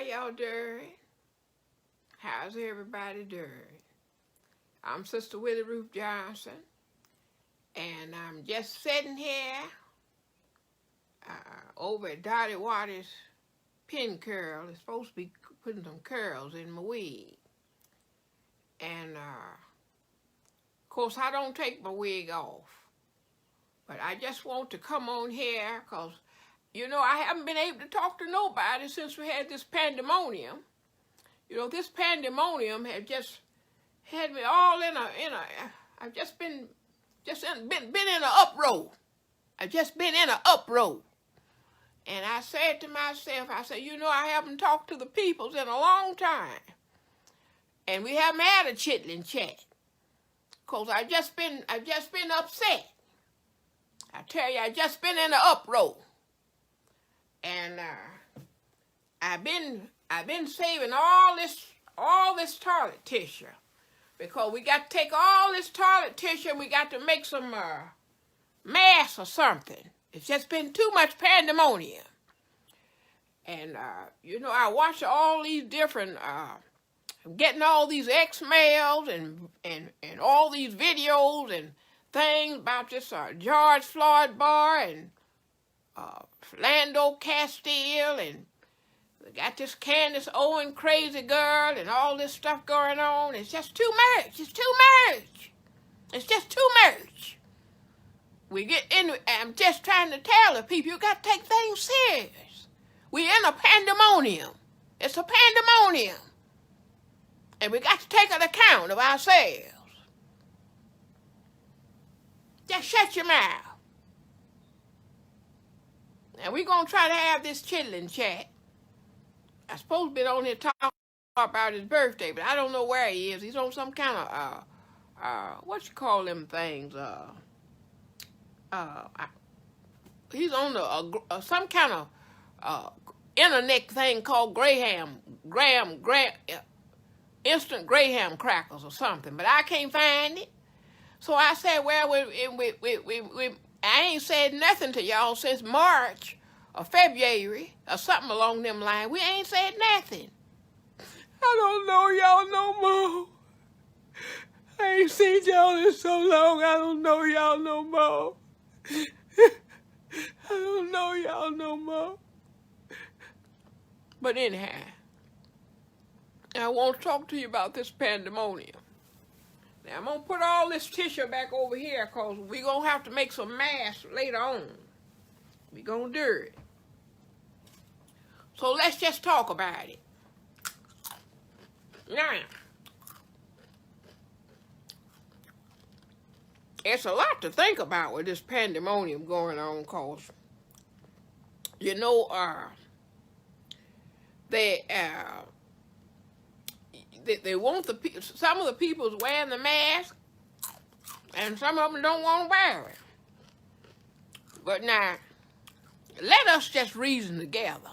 y'all doing? How's everybody doing? I'm Sister Willie Ruth Johnson, and I'm just sitting here over at Dottie Waters' pin curl. It's supposed to be putting some curls in my wig. And, of course, I don't take my wig off. But I just want to come on here because, you know, I haven't been able to talk to nobody since we had this pandemonium. You know, this pandemonium had just had me all I've just been in an uproar. I've just been in an uproar. And I said to myself, you know, I haven't talked to the peoples in a long time. And we haven't had a chitlin chat. Because I've just been upset. I tell you, I've just been in an uproar. And I've been saving all this toilet tissue. Because we got to take all this toilet tissue and we got to make some masks or something. It's just been too much pandemonium. And, you know, I watch all these different, getting all these X-mails and all these videos and things about this George Floyd bar and Philando Castile and we got this Candace Owen crazy girl and all this stuff going on. It's just too much. It's too much. It's just too much. I'm just trying to tell the people, you got to take things serious. We're in a pandemonium. It's a pandemonium. And we got to take an account of ourselves. Just shut your mouth. Now, we're going to try to have this chitlin chat. I'm supposed to be on here talking about his birthday, but I don't know where he is. He's on some kind of, what you call them things? He's on some kind of internet thing called instant Graham crackers or something, but I can't find it. So I said, well, I ain't said nothing to y'all since March or February or something along them lines. We ain't said nothing. I don't know y'all no more. I ain't seen y'all in so long. I don't know y'all no more. I don't know y'all no more. But anyhow, I want to talk to you about this pandemonium. Now, I'm going to put all this tissue back over here because we're going to have to make some masks later on. We're going to do it. So let's just talk about it. Now, it's a lot to think about with this pandemonium going on because, you know, they want some of the people's wearing the mask, and some of them don't want to wear it. But now, let us just reason together.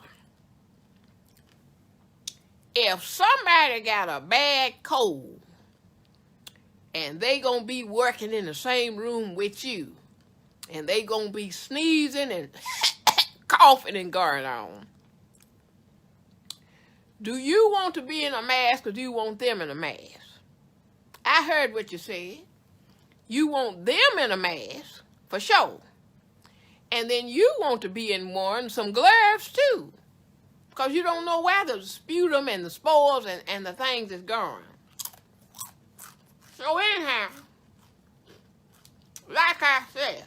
If somebody got a bad cold, and they gonna be working in the same room with you, and they gonna be sneezing and coughing and going on, do you want to be in a mask or do you want them in a mask? I heard what you said. You want them in a mask, for sure. And then you want to be in one, some gloves too. Because you don't know where the sputum and the spores and the things is going. So anyhow, like I said,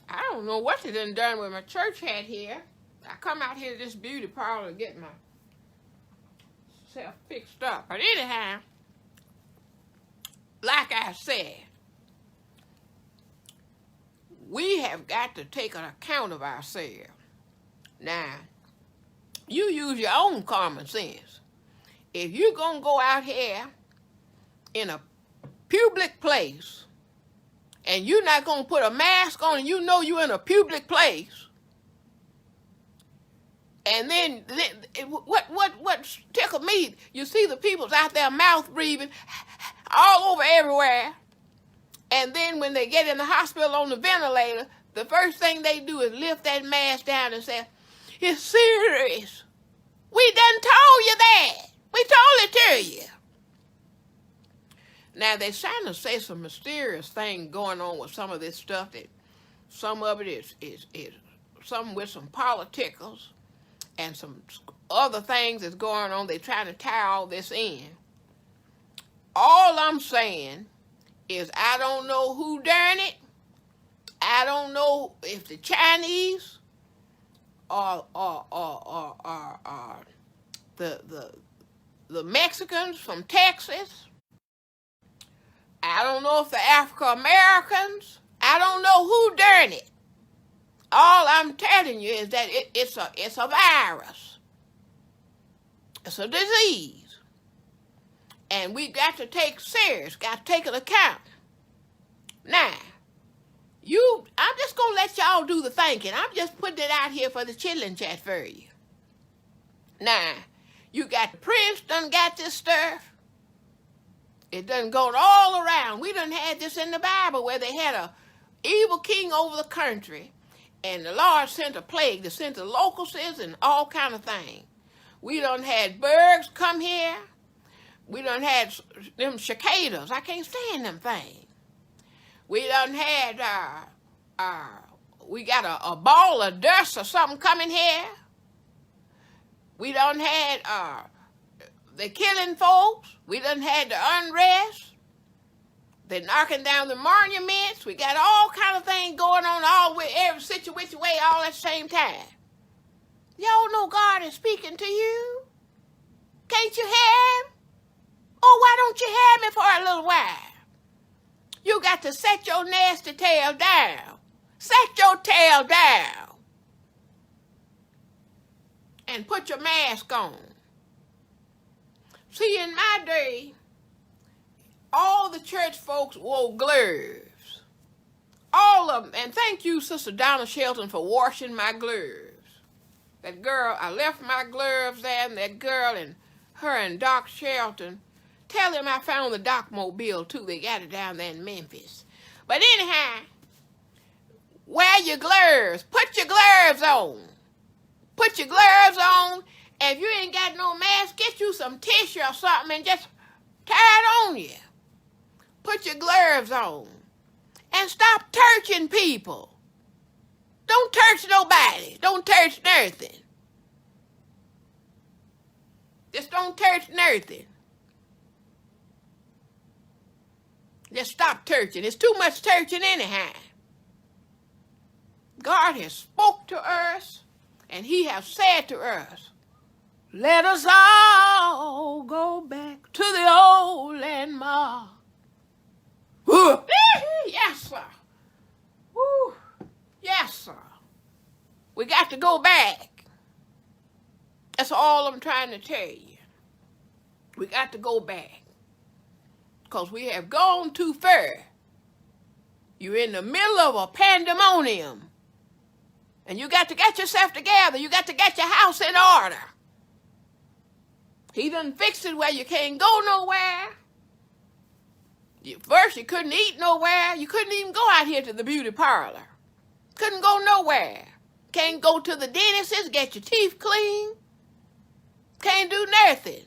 I don't know what they done with my church hat here. I come out here to this beauty parlor to get myself fixed up. But anyhow, like I said, we have got to take an account of ourselves. Now, you use your own common sense. If you're going to go out here in a public place and you're not going to put a mask on and you know you're in a public place, and then what tickled me, you see the people's out there mouth breathing all over everywhere. And then when they get in the hospital on the ventilator, the first thing they do is lift that mask down and say, is serious. We done told you that. We told it to you. Now, they're trying to say some mysterious thing going on with some of this stuff, that some of it is some with some politicals and some other things that's going on. They're trying to tie all this in. All I'm saying is I don't know who done it. I don't know if the Chinese or the Mexicans from Texas. I don't know if the African Americans. I don't know who done it. All I'm telling you is that it's a virus. It's a disease. And we got to take serious, got to take an account. Now, I'm just going to let y'all do the thinking. I'm just putting it out here for the chilling chat for you. Now, you got the Prince done got this stuff. It done gone all around. We done had this in the Bible where they had a evil king over the country, and the Lord sent a plague that sent the locusts and all kind of things. We done had birds come here. We done had them cicadas. I can't stand them things. We done had, we got a ball of dust or something coming here. We done had, the killing folks. We done had the unrest. They're knocking down the monuments. We got all kind of things going on all with every situation way all at the same time. Y'all know God is speaking to you. Can't you hear him? Oh, why don't you hear me for a little while? You got to set your nasty tail down. Set your tail down. And put your mask on. See, in my day, all the church folks wore gloves. All of them. And thank you, Sister Donna Shelton, for washing my gloves. That girl, I left my gloves there, and that girl and her and Doc Shelton, tell him I found the Doc Mobile, too. They got it down there in Memphis. But anyhow, wear your gloves. Put your gloves on. Put your gloves on. And if you ain't got no mask, get you some tissue or something and just tie it on you. Put your gloves on. And stop touching people. Don't touch nobody. Don't touch nothing. Just don't touch nothing. Just stop touching. It's too much touching anyhow. God has spoke to us, and he has said to us, let us all go back to the old landmark. Yes, sir. Woo. Yes, sir. We got to go back. That's all I'm trying to tell you. We got to go back. Because we have gone too far. You're in the middle of a pandemonium. And you got to get yourself together. You got to get your house in order. He done fixed it where you can't go nowhere. First, you couldn't eat nowhere. You couldn't even go out here to the beauty parlor. Couldn't go nowhere. Can't go to the dentist, get your teeth clean. Can't do nothing.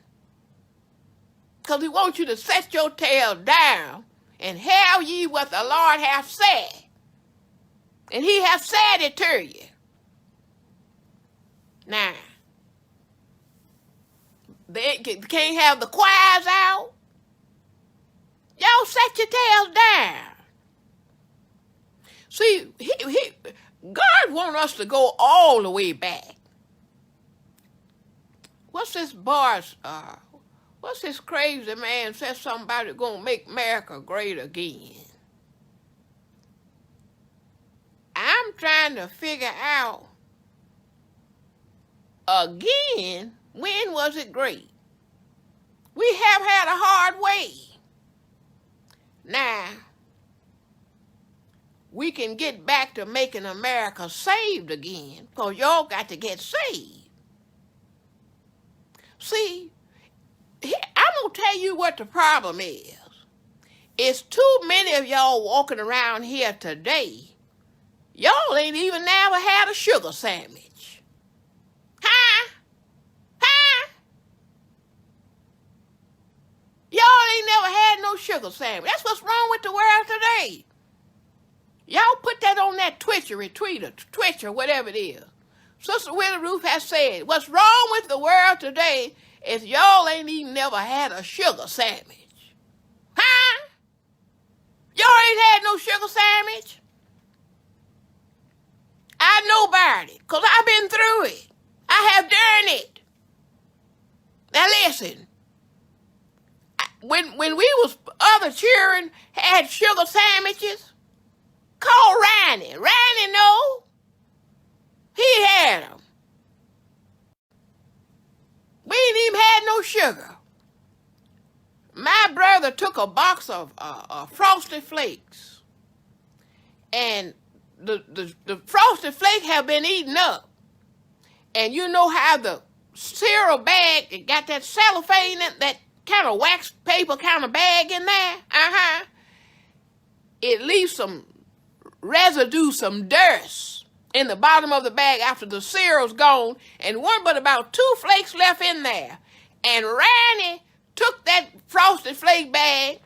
Because he wants you to set your tail down and hear ye what the Lord hath said. And he hath said it to you. Now, they can't have the choirs out. Y'all set your tails down. See, God wants us to go all the way back. What's this what's this crazy man says something about it going to make America great again? I'm trying to figure out, again, when was it great? We have had a hard way. Now, we can get back to making America saved again, because y'all got to get saved. See, I'm going to tell you what the problem is. It's too many of y'all walking around here today. Y'all ain't even never had a sugar sandwich. no sugar sandwich. That's what's wrong with the world today. Y'all put that on that Twitch or whatever it is. Sister Willie Ruth has said, what's wrong with the world today is y'all ain't even never had a sugar sandwich. Huh? Y'all ain't had no sugar sandwich? I know about it, because I've been through it. I have done it. Now listen, when we was other children had sugar sandwiches, call Ronnie. Ronnie know. He had them. We ain't even had no sugar. My brother took a box of Frosted Flakes, and the Frosted Flakes have been eaten up. And you know how the cereal bag, it got that cellophane, that kind of wax paper kind of bag in there? It leaves some residue, some dirt in the bottom of the bag after the cereal's gone, and one but about 2 flakes left in there. And Randy took that Frosted Flake bag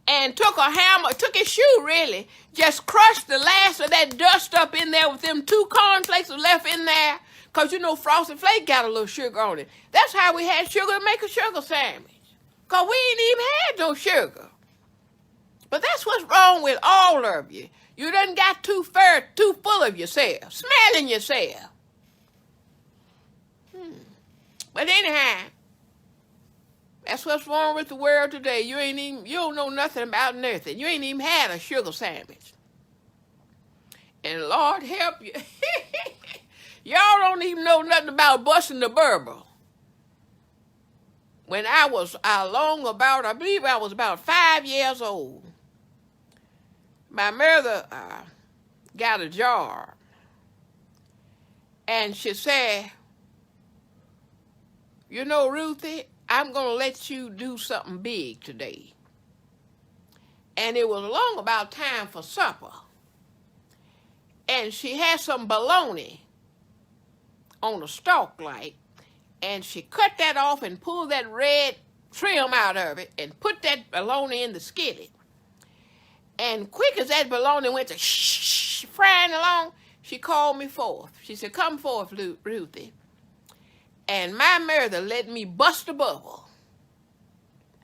and took a hammer, took his shoe really, just crushed the last of that dust up in there with them 2 cornflakes left in there, because you know Frosted Flake got a little sugar on it. That's how we had sugar to make a sugar sandwich, because we ain't even had no sugar. But that's what's wrong with all of you. You done got too full of yourself, smelling yourself. But anyhow, that's what's wrong with the world today. You don't know nothing about nothing. You ain't even had a sugar sandwich. And Lord help you. Y'all don't even know nothing about busting the bubble. When I believe I was about 5 years old, my mother got a jar, and she said, you know, Ruthie, I'm going to let you do something big today. And it was long about time for supper. And she had some bologna on a stalk like, and she cut that off and pulled that red trim out of it and put that bologna in the skillet. And quick as that bologna went to frying along, she called me forth. She said, come forth, Ruthie. And my mother let me bust a bubble.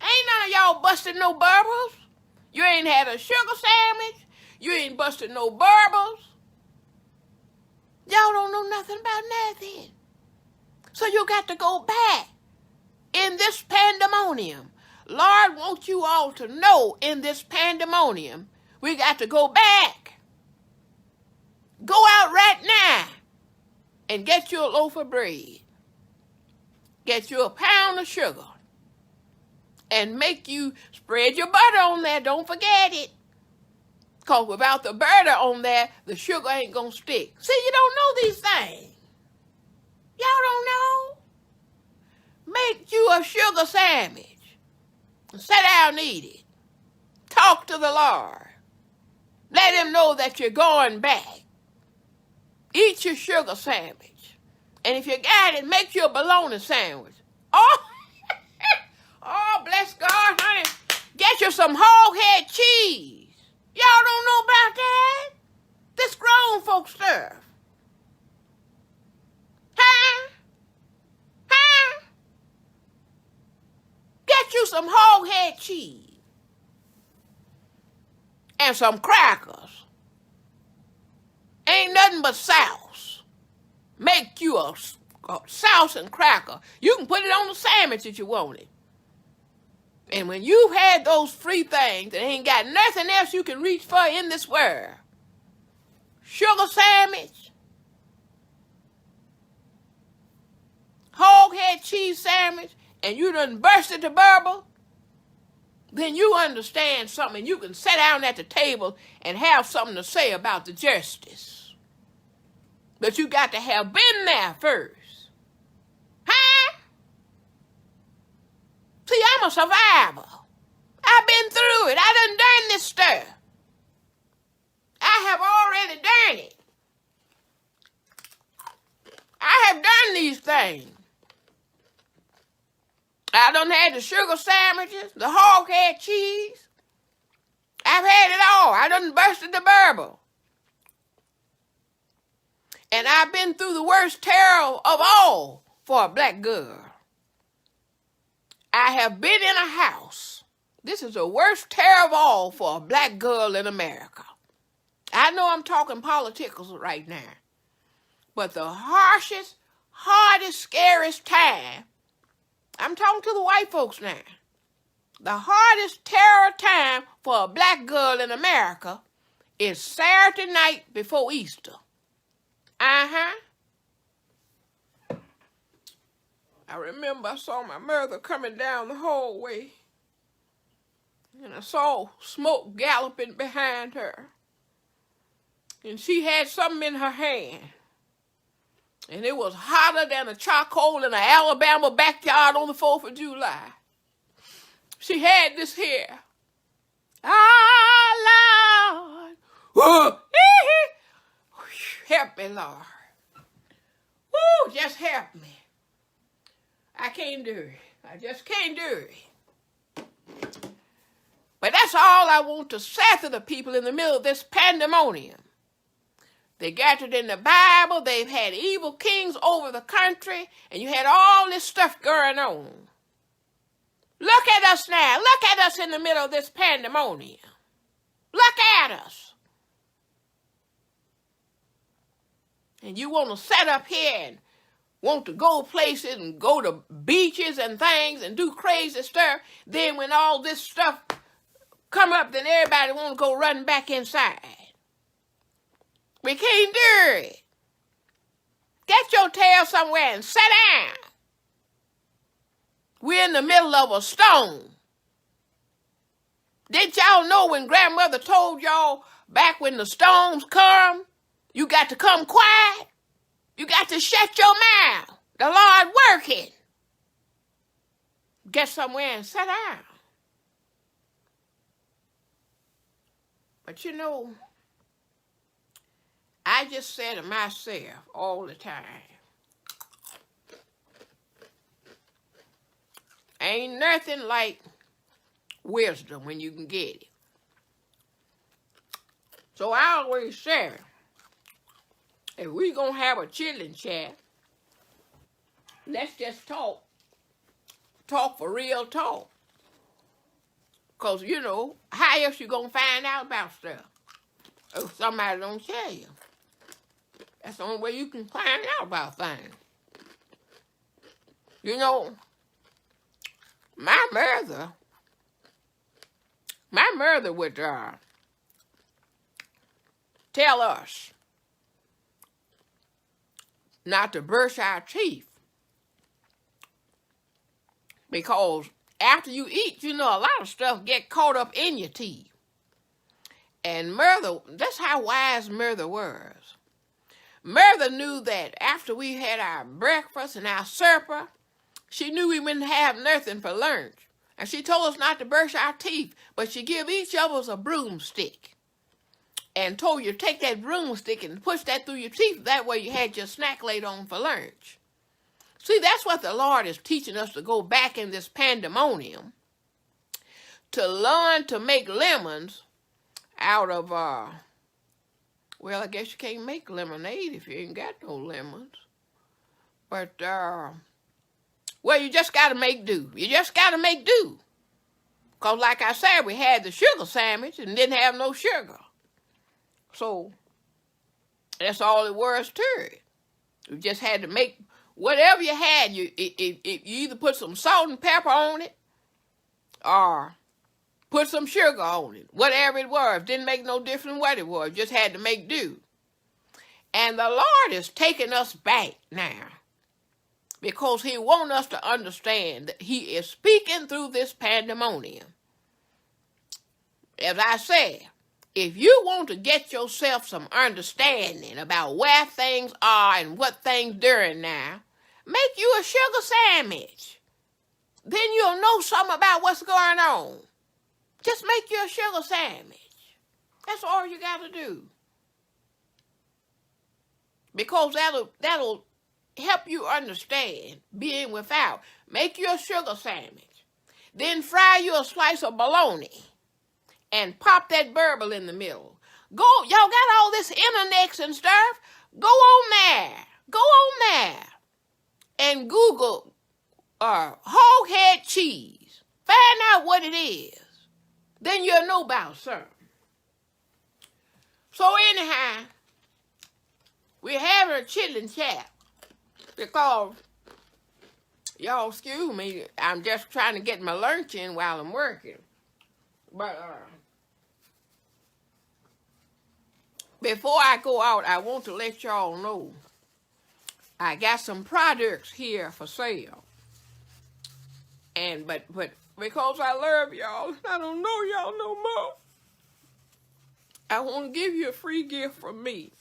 Ain't none of y'all busted no bubbles. You ain't had a sugar sandwich. You ain't busted no bubbles. Y'all don't know nothing about nothing. So you got to go back in this pandemonium. Lord wants you all to know in this pandemonium, we got to go back. Go out right now and get you a loaf of bread. Get you a pound of sugar. And make you spread your butter on there. Don't forget it. Because without the butter on there, the sugar ain't going to stick. See, you don't know these things. Y'all don't know. Make you a sugar sandwich. And sit down and eat it. Talk to the Lord. Let him know that you're going back. Eat your sugar sandwich. And if you got it, make you a bologna sandwich. Oh, oh, bless God, honey. Get you some hog-head cheese. Y'all don't know about that? This grown folk stuff. Huh? Huh? Get you some hog-head cheese. And some crackers. Ain't nothing but sauce. Make you a sauce and cracker. You can put it on the sandwich if you want it. And when you've had those free things and ain't got nothing else you can reach for in this world, sugar sandwich, hog-head cheese sandwich, and you done bursted the bubble, then you understand something. You can sit down at the table and have something to say about the justice. But you got to have been there first. Huh? See, I'm a survivor. I've been through it. I done this stuff. I have already done it. I have done these things. I done had the sugar sandwiches, the hog head cheese. I've had it all. I done busted the bubble. And I've been through the worst terror of all for a black girl. I have been in a house. This is the worst terror of all for a black girl in America. I know I'm talking politics right now. But the harshest, hardest, scariest time, I'm talking to the white folks now. The hardest terror time for a black girl in America is Saturday night before Easter. I remember I saw my mother coming down the hallway, and I saw smoke galloping behind her, and she had something in her hand, and it was hotter than a charcoal in an Alabama backyard on the 4th of July. She had this here. Ah, Lord. Help me, Lord. Woo, just help me. I can't do it. I just can't do it. But that's all I want to say to the people in the middle of this pandemonium. They gathered in the Bible. They've had evil kings over the country. And you had all this stuff going on. Look at us now. Look at us in the middle of this pandemonium. Look at us. And you want to set up here and want to go places and go to beaches and things and do crazy stuff. Then when all this stuff come up, then everybody want to go running back inside. We can't do it. Get your tail somewhere and sit down. We're in the middle of a storm. Did y'all know when grandmother told y'all back when the storms come, you got to come quiet? You got to shut your mouth. The Lord working. Get somewhere and sit down. But you know, I just say to myself all the time, ain't nothing like wisdom when you can get it. So I always say, if we gonna have a chilling chat, let's just talk. Talk for real talk. Because, you know, how else you gonna find out about stuff? If somebody don't tell you. That's the only way you can find out about things. You know, my mother would tell us not to brush our teeth, because after you eat, you know, a lot of stuff get caught up in your teeth. And mother, that's how wise mother was. Mother knew that after we had our breakfast and our supper, she knew we wouldn't have nothing for lunch. And she told us not to brush our teeth, but she gave each of us a broomstick. And told you to take that broomstick and push that through your teeth. That way you had your snack later on for lunch. See, that's what the Lord is teaching us to go back in this pandemonium. To learn to make lemons out of, well, I guess you can't make lemonade if you ain't got no lemons. But, well, you just got to make do. You just got to make do. Because like I said, we had the sugar sandwich and didn't have no sugar. So, that's all it was to it. You just had to make whatever you had. You either put some salt and pepper on it or put some sugar on it. Whatever it was. Didn't make no difference what it was. Just had to make do. And the Lord is taking us back now, because he wants us to understand that he is speaking through this pandemonium. As I said, if you want to get yourself some understanding about where things are and what things doing now, make you a sugar sandwich. Then you'll know something about what's going on. Just make you a sugar sandwich. That's all you got to do. Because that'll help you understand being without. Make you a sugar sandwich. Then fry you a slice of bologna and pop that burble in the middle. Y'all got all this internets and stuff? Go on there and Google hog head cheese. Find out what it is. Then you'll know about something. So anyhow, we're having a chilling chat because, y'all excuse me, I'm just trying to get my lunch in while I'm working. But before I go out, I want to let y'all know I got some products here for sale. But because I love y'all, I don't know y'all no more, I want to give you a free gift from me.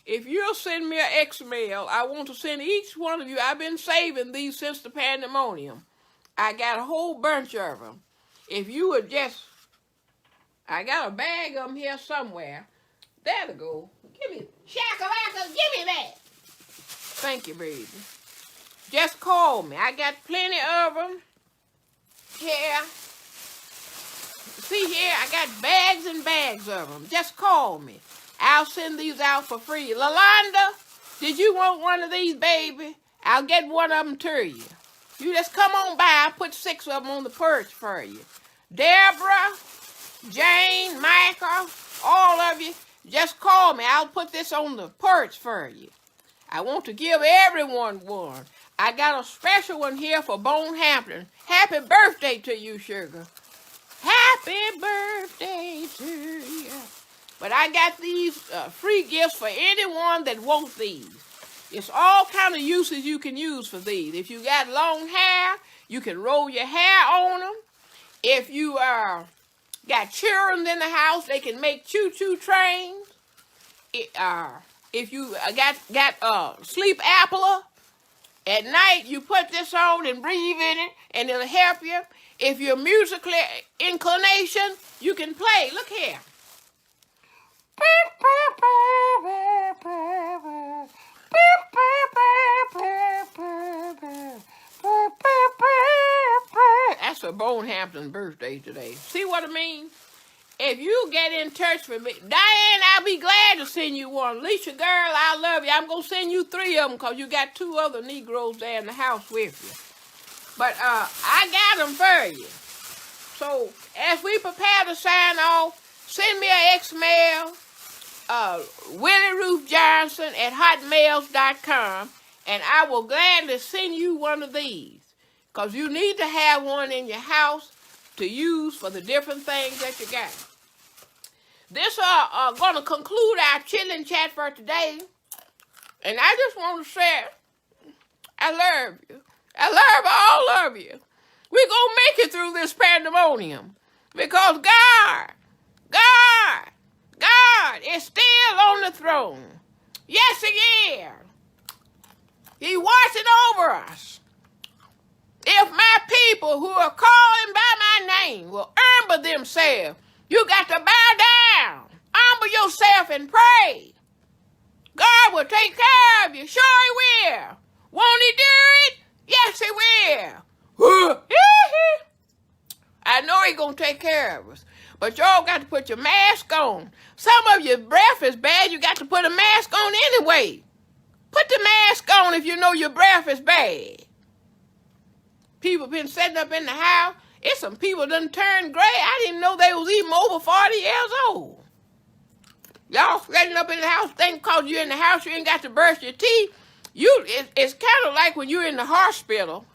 If you'll send me an X-mail, I want to send each one of you. I've been saving these since the Pandemonia. I got a whole bunch of them. If you would just, I got a bag of them here somewhere. That'll go. Give me, shakalaka, give me that. Thank you, baby. Just call me. I got plenty of them here. See here, I got bags and bags of them. Just call me. I'll send these out for free. Lalonda, did you want one of these, baby? I'll get one of them to you. You just come on by. I'll put 6 of them on the perch for you. Deborah, Jane, Michael, all of you, just call me. I'll put this on the perch for you. I want to give everyone one. I got a special one here for Bone Hampton. Happy birthday to you, sugar. Happy birthday to you. But I got these free gifts for anyone that wants these. It's all kind of uses you can use for these. If you got long hair, you can roll your hair on them. If you got children in the house, they can make choo-choo trains. If you got sleep apnea, at night you put this on and breathe in it, and it'll help you. If you're musically inclination, you can play. Look here. That's for Bone Hampton's birthday today. See what I mean? If you get in touch with me, Diane, I'll be glad to send you one. Alicia, girl, I love you. I'm going to send you 3 of them because you got 2 other Negroes there in the house with you. But I got them for you. So as we prepare to sign off, send me an X-mail, Willie Ruth Johnson at hotmails.com, and I will gladly send you one of these because you need to have one in your house to use for the different things that you got. This going to conclude our chilling chat for today. And I just want to say, I love you. I love all of you. We're going to make it through this pandemonium because God is still on the throne. Yes, He is. He's watching over us. If my people who are calling by my name will humble themselves, you got to bow down, humble yourself and pray. God will take care of you. Sure He will. Won't He do it? Yes, He will. I know He's going to take care of us. But y'all got to put your mask on. Some of your breath is bad. You got to put a mask on anyway. Put the mask on if you know your breath is bad. People been sitting up in the house. It's some people done turned gray. I didn't know they was even over 40 years old. Y'all sitting up in the house, think because you're in the house you ain't got to brush your teeth. It's kind of like when you're in the hospital.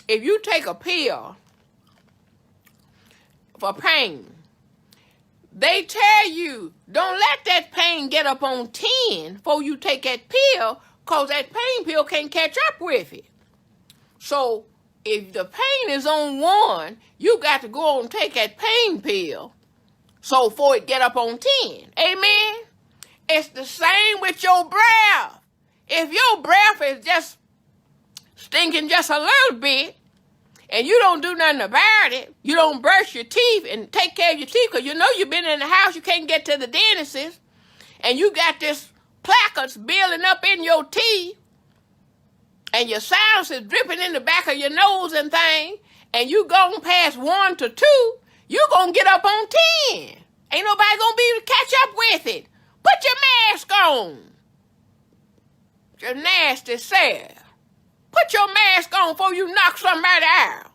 If you take a pill for pain, they tell you, don't let that pain get up on 10 before you take that pill, because that pain pill can't catch up with it. So if the pain is on 1, you got to go on and take that pain pill so before it get up on 10. Amen? It's the same with your breath. If your breath is just stinking just a little bit, and you don't do nothing about it, you don't brush your teeth and take care of your teeth, because you know you've been in the house, you can't get to the dentist, and you got this placards building up in your teeth, and your sinus is dripping in the back of your nose and thing, and you going past 1 to 2, you going to get up on 10. Ain't nobody going to be able to catch up with it. Put your mask on. Your nasty self. Put your mask on before you knock somebody out.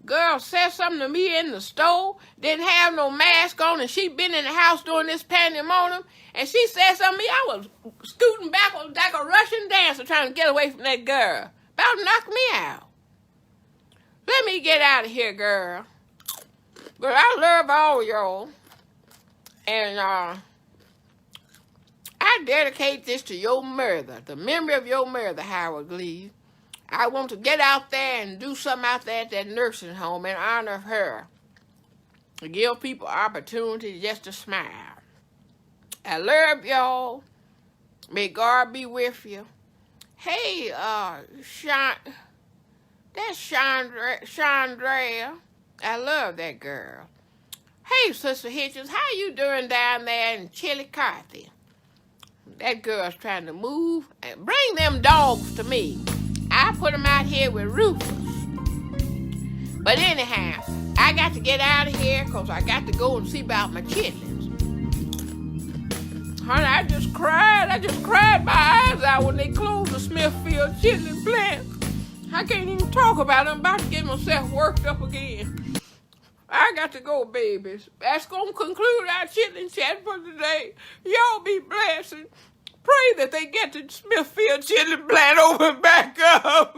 Girl said something to me in the store, didn't have no mask on, and she been in the house doing this Pandemonia, and she said something to me. I was scooting backwards like a Russian dancer trying to get away from that girl. About to knock me out. Let me get out of here, girl. But I love all y'all. And I dedicate this to your mother, the memory of your mother, Howard Glee. I want to get out there and do something out there at that nursing home in honor of her. To give people opportunity just to smile. I love y'all. May God be with you. Hey, that's Chandra. I love that girl. Hey, Sister Hitchens, how you doing down there in Chillicothe? That girl's trying to move. Bring them dogs to me. I put them out here with Rufus. But anyhow, I got to get out of here because I got to go and see about my chitlins. Honey, I just cried. My eyes out when they closed the Smithfield chitlin plant. I can't even talk about it. I'm about to get myself worked up again. I got to go, babies. That's going to conclude our chitlin chat for today. Y'all be blessed. And pray that they get the Smithfield chitlin plant open back up.